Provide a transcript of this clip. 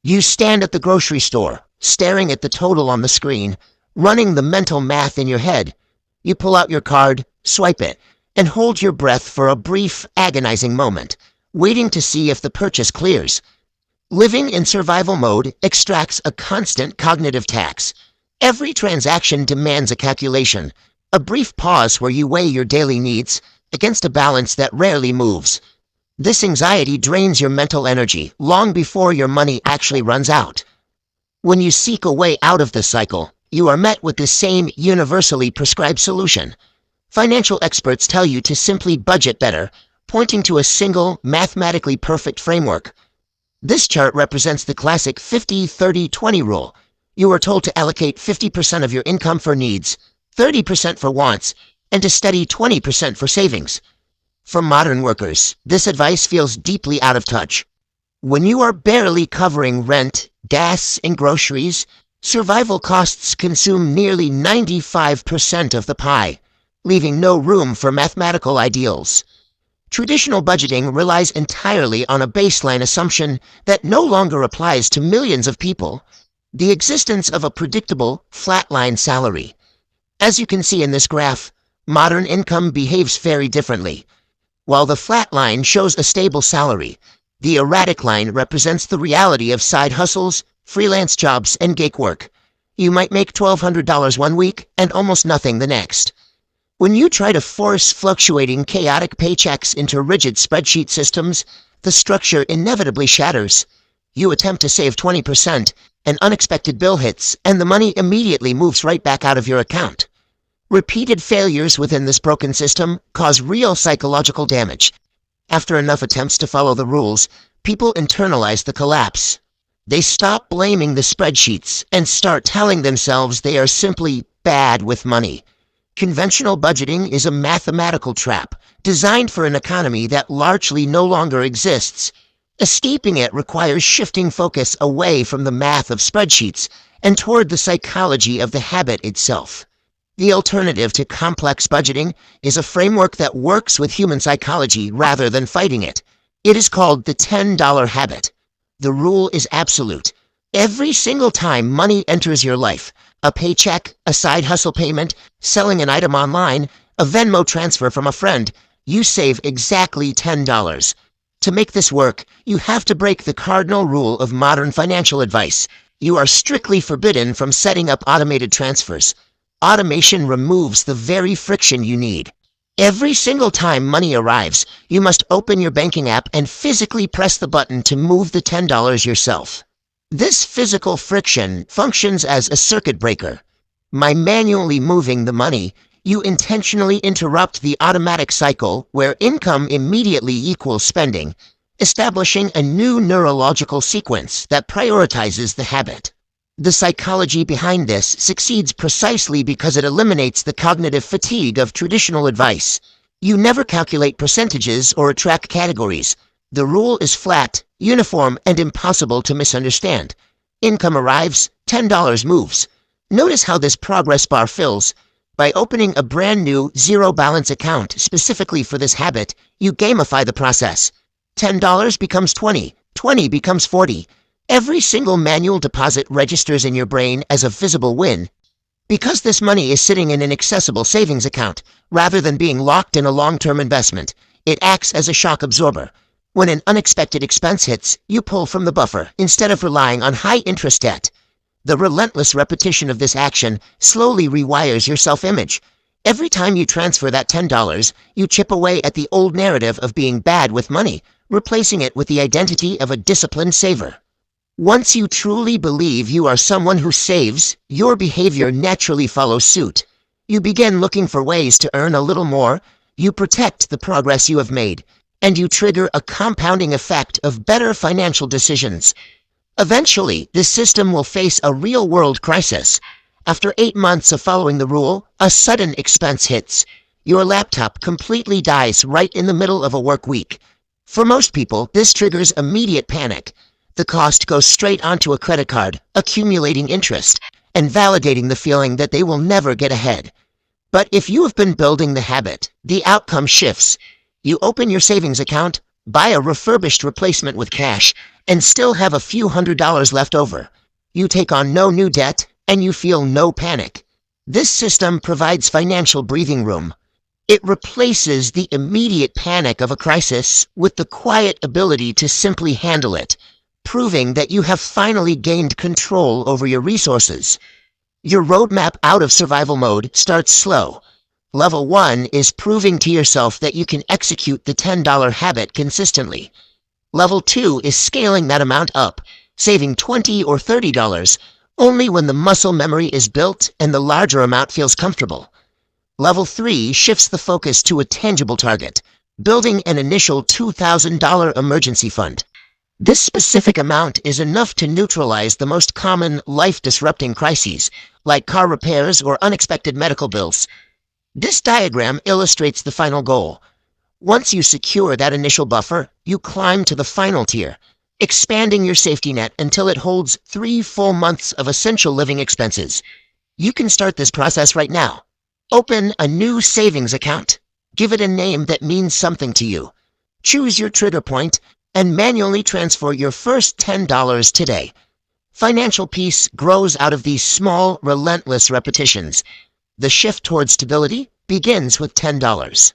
You stand at the grocery store, staring at the total on the screen, running the mental math in your head. You pull out your card, swipe it, and hold your breath for a brief, agonizing moment, waiting to see if the purchase clears. Living in survival mode extracts a constant cognitive tax. Every transaction demands a calculation, a brief pause where you weigh your daily needs against a balance that rarely moves. This anxiety drains your mental energy long before your money actually runs out. When you seek a way out of the cycle, you are met with the same universally prescribed solution. Financial experts tell you to simply budget better, pointing to a single, mathematically perfect framework. This chart represents the classic 50-30-20 rule. You are told to allocate 50% of your income for needs, 30% for wants, and a steady 20% for savings. For modern workers, this advice feels deeply out of touch. When you are barely covering rent, gas, and groceries, survival costs consume nearly 95% of the pie, leaving no room for mathematical ideals. Traditional budgeting relies entirely on a baseline assumption that no longer applies to millions of people: the existence of a predictable, flatline salary. As you can see in this graph, modern income behaves very differently. While the flat line shows a stable salary, the erratic line represents the reality of side hustles, freelance jobs, and gig work. You might make $1,200 one week and almost nothing the next. When you try to force fluctuating, chaotic paychecks into rigid spreadsheet systems, the structure inevitably shatters. You attempt to save 20%, an unexpected bill hits, and the money immediately moves right back out of your account. Repeated failures within this broken system cause real psychological damage. After enough attempts to follow the rules, people internalize the collapse. They stop blaming the spreadsheets and start telling themselves they are simply bad with money. Conventional budgeting is a mathematical trap designed for an economy that largely no longer exists. Escaping it requires shifting focus away from the math of spreadsheets and toward the psychology of the habit itself. The alternative to complex budgeting is a framework that works with human psychology rather than fighting it. It is called the $10 habit. The rule is absolute. Every single time money enters your life, a paycheck, a side hustle payment, selling an item online, a Venmo transfer from a friend, you save exactly $10. To make this work, you have to break the cardinal rule of modern financial advice. You are strictly forbidden from setting up automated transfers. Automation removes the very friction you need. Every single time money arrives, you must open your banking app and physically press the button to move the $10 yourself. This physical friction functions as a circuit breaker. By manually moving the money, you intentionally interrupt the automatic cycle where income immediately equals spending, establishing a new neurological sequence that prioritizes the habit. The psychology behind this succeeds precisely because it eliminates the cognitive fatigue of traditional advice. You never calculate percentages or track categories. The rule is flat, uniform, and impossible to misunderstand. Income arrives, $10 moves. Notice how this progress bar fills. By opening a brand new zero-balance account specifically for this habit, you gamify the process. $10 becomes 20, 20 becomes 40. Every single manual deposit registers in your brain as a visible win. Because this money is sitting in an accessible savings account, rather than being locked in a long-term investment, it acts as a shock absorber. When an unexpected expense hits, you pull from the buffer instead of relying on high-interest debt. The relentless repetition of this action slowly rewires your self-image. Every time you transfer that $10, you chip away at the old narrative of being bad with money, replacing it with the identity of a disciplined saver. Once you truly believe you are someone who saves, your behavior naturally follows suit. You begin looking for ways to earn a little more, you protect the progress you have made, and you trigger a compounding effect of better financial decisions. Eventually, this system will face a real-world crisis. After 8 months of following the rule, a sudden expense hits. Your laptop completely dies right in the middle of a work week. For most people, this triggers immediate panic. The cost goes straight onto a credit card, accumulating interest, and validating the feeling that they will never get ahead. But if you have been building the habit, the outcome shifts. You open your savings account, buy a refurbished replacement with cash, and still have a few $100s left over. You take on no new debt, and you feel no panic. This system provides financial breathing room. It replaces the immediate panic of a crisis with the quiet ability to simply handle it, proving that you have finally gained control over your resources. Your roadmap out of survival mode starts slow. Level 1 is proving to yourself that you can execute the $10 habit consistently. Level 2 is scaling that amount up, saving $20 or $30 only when the muscle memory is built and the larger amount feels comfortable. Level 3 shifts the focus to a tangible target, building an initial $2,000 emergency fund. This specific amount is enough to neutralize the most common life-disrupting crises, like car repairs or unexpected medical bills. This diagram illustrates the final goal. Once you secure that initial buffer, you climb to the final tier, expanding your safety net until it holds 3 full months of essential living expenses. You can start this process right now. Open a new savings account. Give it a name that means something to you. Choose your trigger point and manually transfer your first $10 today. Financial peace grows out of these small, relentless repetitions. The shift towards stability begins with $10.